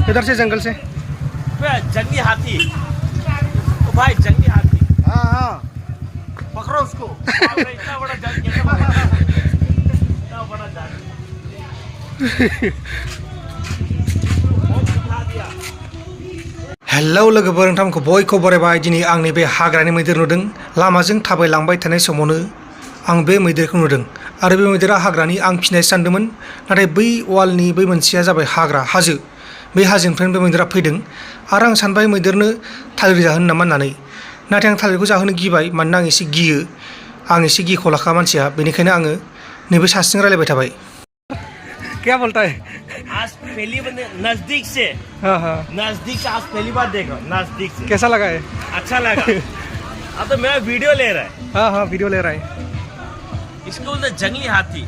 इधर से जंगल से। जंगली हाथी, ओ भाई जंगली हाथी। हाँ हाँ पकड़ो उसको। इतना बड़ा जंगली, इतना बड़ा जंगली। हेलौ लोगोफोर, नोंथांमोनखौ बयखौ बरायबाय। दिनै आं नैबे हाग्रानि मैदेर नुदों। लामाजों थाबायलांबाय थानाय समावनो आं बे मैदेरखौ नुदों आरो बे मैदेरा हाग्रानि। आं फिनायसो सानदोंमोन, नाथाय बै वालनि बै मोनसेया जाबाय हाग्रा हाजो। बे हाजोनिफ्रायनो बे मैदेरा फैदों आरो आं सानबाय मैदेरनो थालिर जाहोनो नामा होननानै, नाथाय आं थालिरखौ जाहोनो गिबाय। मानोना आं एसे गियो, आं एसे गिखलाखा मानसिया, बेनिखायनो आङो नैबे सासेजों रायलायबाय थाबाय। क्या बोलता है? आज पहली बार नजदीक से, हाँ हाँ, नजदीक से आज पहली बार देखा, नजदीक से। कैसा लगा है? अच्छा लगा। अब तो मेरा वीडियो ले रहा है। हाँ हाँ, वीडियो ले रहा है। इसको बोलते जंगली हाथी।